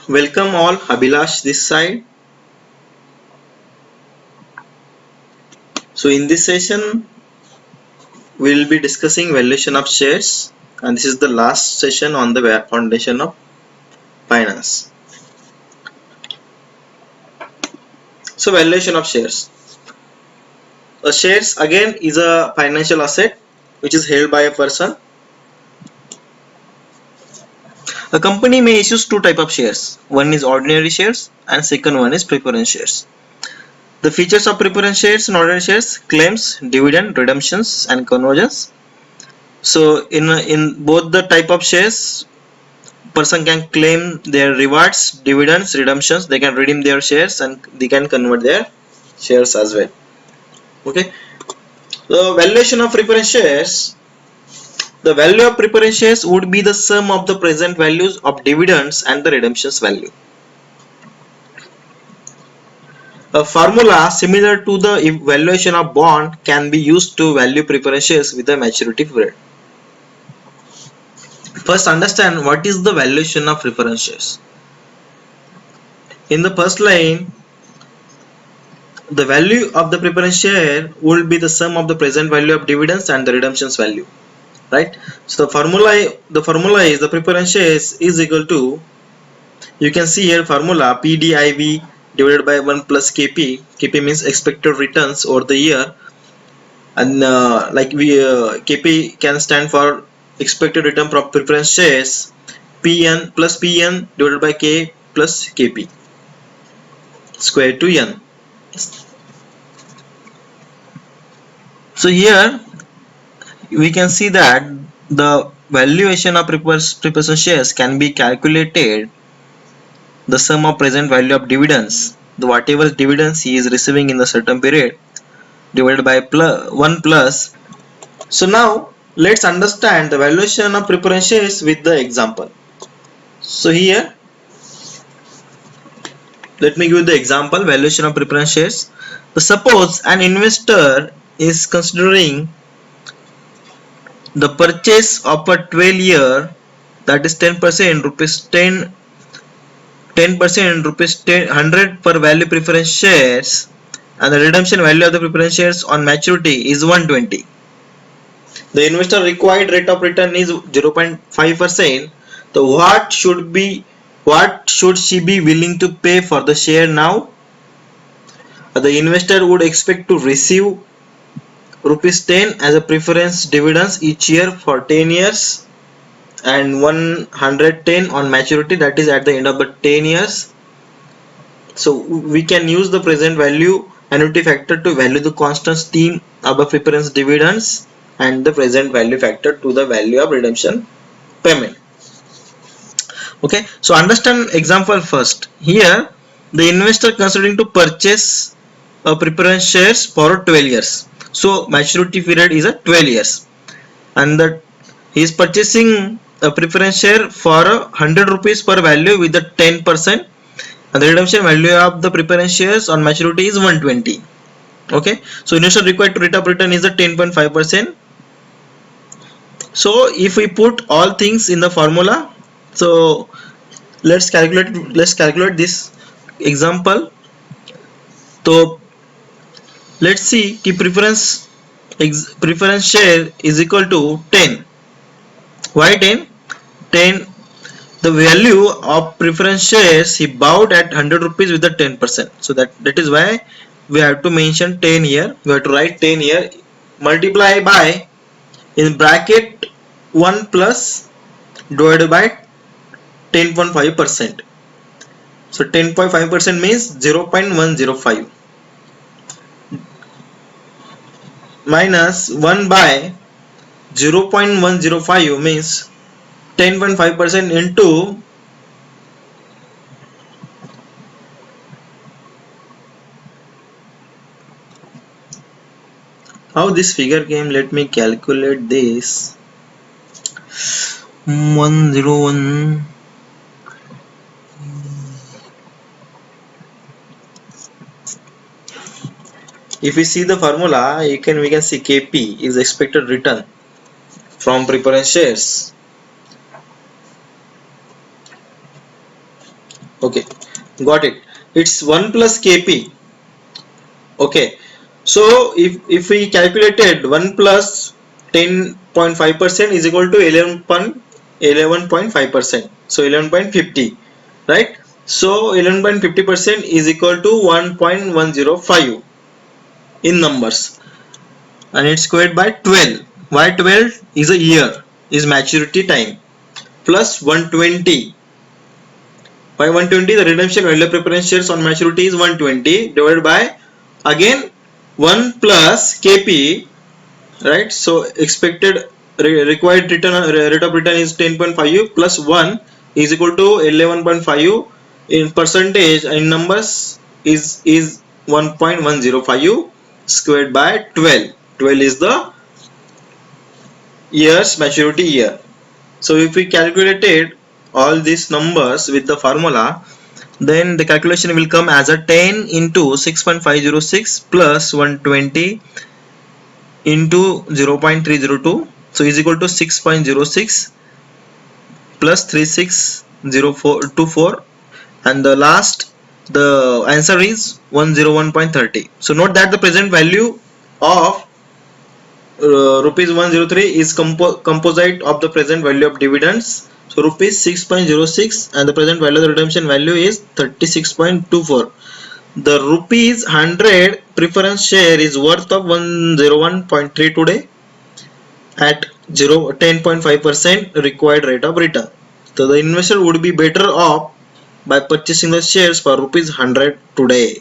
Welcome all, Abhilash this side. So in this session we will be discussing valuation of shares, and this is the last session on the foundation of finance. So valuation of shares. A shares again is a financial asset which is held by a person. A company may issue two type of shares. One is ordinary shares and second one is preference shares. The features of preference shares and ordinary shares: claims, dividend, redemptions and conversions. So in both the type of shares, person can claim their rewards, dividends, redemptions. They can redeem their shares and they can convert their shares as well. Okay. The valuation of preference shares. The value of preference shares would be the sum of the present values of dividends and the redemptions value. A formula similar to the valuation of bond can be used to value preference shares with a maturity period. First, understand what is the valuation of preference shares. In the first line, the value of the preference share will be the sum of the present value of dividends and the redemptions value, right? So the formula is the preference shares is equal to, you can see here formula, PDIV divided by 1 plus KP. KP means expected returns over the year, and KP can stand for expected return from preference shares. PN plus PN divided by K plus KP square to N. So here we can see that the valuation of preference shares can be calculated the sum of present value of dividends, the whatever dividends he is receiving in the certain period, divided by 1 plus. So now let's understand the valuation of preference shares with the example. So here let me give the example valuation of preference shares. So suppose an investor is considering the purchase of a 12-year, that is 10% rupees 10% rupees 100 per value preference shares, and the redemption value of the preference shares on maturity is 120. The investor required rate of return is 0.5%. So what should she be willing to pay for the share now? The investor would expect to receive rupees 10 as a preference dividends each year for 10 years and 110 on maturity, that is at the end of the 10 years. So we can use the present value annuity factor to value the constant stream of the preference dividends and the present value factor to the value of redemption payment. Okay, so understand example first. Here the investor considering to purchase a preference shares for 12 years. So maturity period is a 12 years, and that he is purchasing a preference share for 100 rupees per value with the 10%, and the redemption value of the preference shares on maturity is 120. Okay, so investor required to rate of return is the 10.5%. So if we put all things in the formula, so let's calculate this example. So let's see कि preference share is equal to 10. Why 10? 10, the value of preference shares he bought at 100 rupees with the 10%. So that is why we have to mention 10 here. We have to write 10 here, multiply by in bracket 1 plus divided by 10.5%. So 10.5% means 0.105 minus 1 by 0.105 means 10.5% into how this figure came. Let me calculate this. 101. If we see the formula, we can see KP is expected return from preference shares. Okay, got it. It's 1 plus kp. Okay, so if we calculated 1 plus 10.5% is equal to 11.5%, so 11.50, right? So 11.50% is equal to 1.105 in numbers, and it's squared by 12. Why 12? Is a year, is maturity time, plus 120. By 120, the redemption value of preference shares on maturity is 120 divided by, again, 1 plus kp, right? So expected required return rate of return is 10.5 plus 1 is equal to 11.5 in percentage, in numbers is 1.105 squared by 12. 12 is the years maturity year. So if we calculated all these numbers with the formula, then the calculation will come as a 10 into 6.506 plus 120 into 0.302, so is equal to 6.06 plus 360424, and the last, the answer is 101.30. So note that the present value of rupees 103 is composite of the present value of dividends, so rupees 6.06, and the present value of the redemption value is 36.24. The rupees 100 preference share is worth of 101.3 today at 10.5% required rate of return. So the investor would be better off by purchasing the shares for rupees 100 today.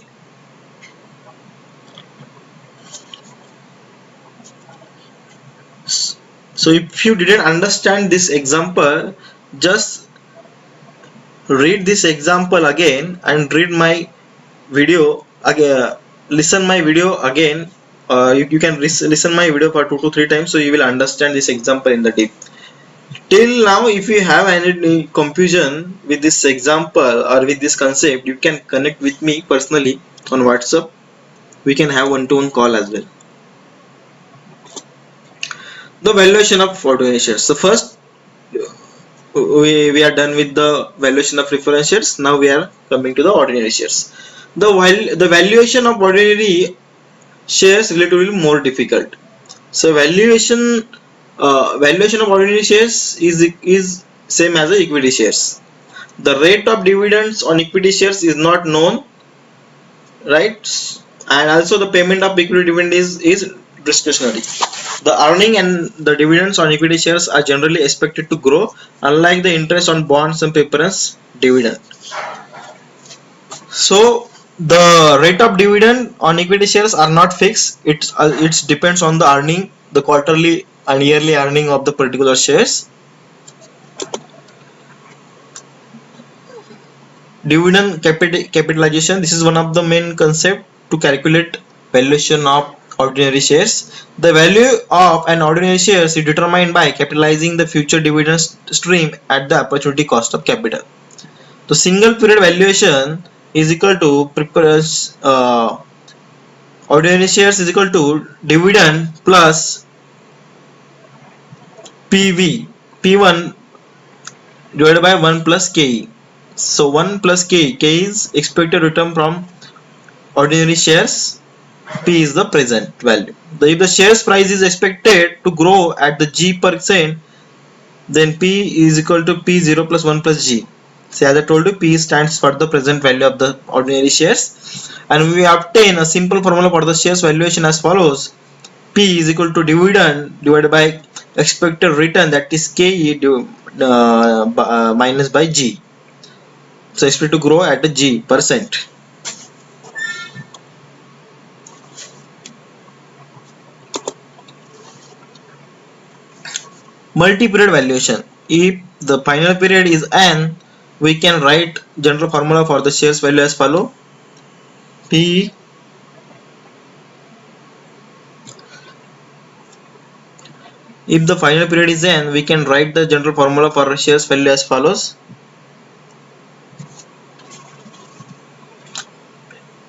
So if you didn't understand this example, just read this example again and read my video again, listen my video again. You can listen my video for 2 to 3 times, so you will understand this example in the deep. Till now, if you have any confusion with this example or with this concept, you can connect with me personally on WhatsApp. We can have one-to-one call as well. The valuation of ordinary shares. So first, we are done with the valuation of preference shares. Now we are coming to the ordinary shares. The valuation of ordinary shares relatively more difficult. So valuation of ordinary shares is same as the equity shares. The rate of dividends on equity shares is not known, right? And also the payment of equity dividend is discretionary. The earning and the dividends on equity shares are generally expected to grow, unlike the interest on bonds and preference dividend. So the rate of dividend on equity shares are not fixed. It depends on the earning, the quarterly and yearly earning of the particular shares. Dividend capitalization. This is one of the main concept to calculate valuation of ordinary shares. The value of an ordinary shares is determined by capitalizing the future dividend stream at the opportunity cost of capital. The single period valuation is equal to preference ordinary shares is equal to dividend plus PV P1 divided by 1 plus KE. So 1 plus K is expected return from ordinary shares, P is the present value. If the shares price is expected to grow at the G%, then P is equal to P0 plus 1 plus G. So as I told you, P stands for the present value of the ordinary shares, and we obtain a simple formula for the shares valuation as follows: P is equal to dividend divided by expected return, that is KE minus by G. So expected to grow at a G%. Multi-period valuation. If the final period is n, we can write general formula for the shares value as follow: P if the final period is n, we can write the general formula for shares value as follows: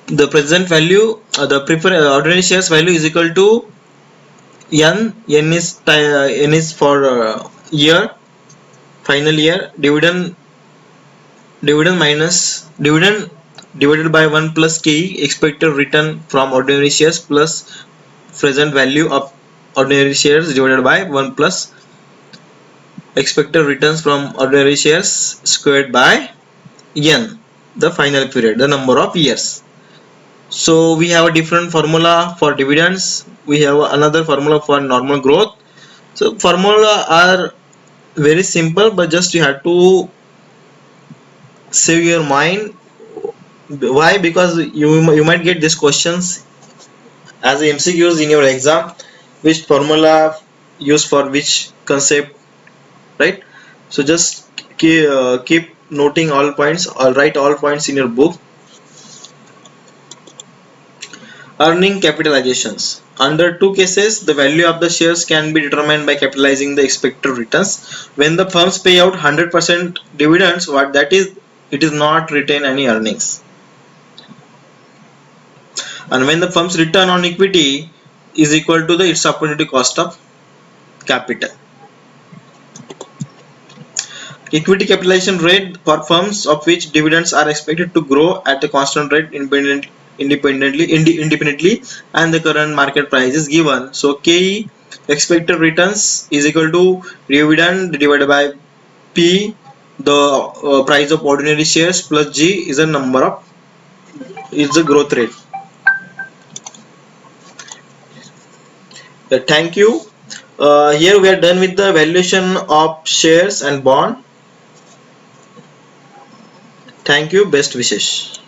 the present value, the ordinary shares value is equal to n is for year, final year, dividend minus dividend divided by 1 plus KE expected return from ordinary shares plus present value of ordinary shares divided by 1 plus expected returns from ordinary shares squared by n, the final period, the number of years. So we have a different formula for dividends, we have another formula for normal growth. So formula are very simple, but just you have to save your mind. Why? Because you might get these questions as MCQs in your exam, which formula used for which concept, right? So just keep noting all points or write all points in your book. Earning capitalizations. Under two cases, the value of the shares can be determined by capitalizing the expected returns. When the firms pay out 100% dividends, what that is, it is not retain any earnings. And when the firm's return on equity is equal to the its opportunity cost of capital. Equity capitalization rate for firms of which dividends are expected to grow at a constant rate independently and the current market price is given. So KE expected returns is equal to dividend divided by P, the price of ordinary shares, plus G is a number of is the growth rate. Thank you. Here we are done with the valuation of shares and bond. Thank you. Best wishes.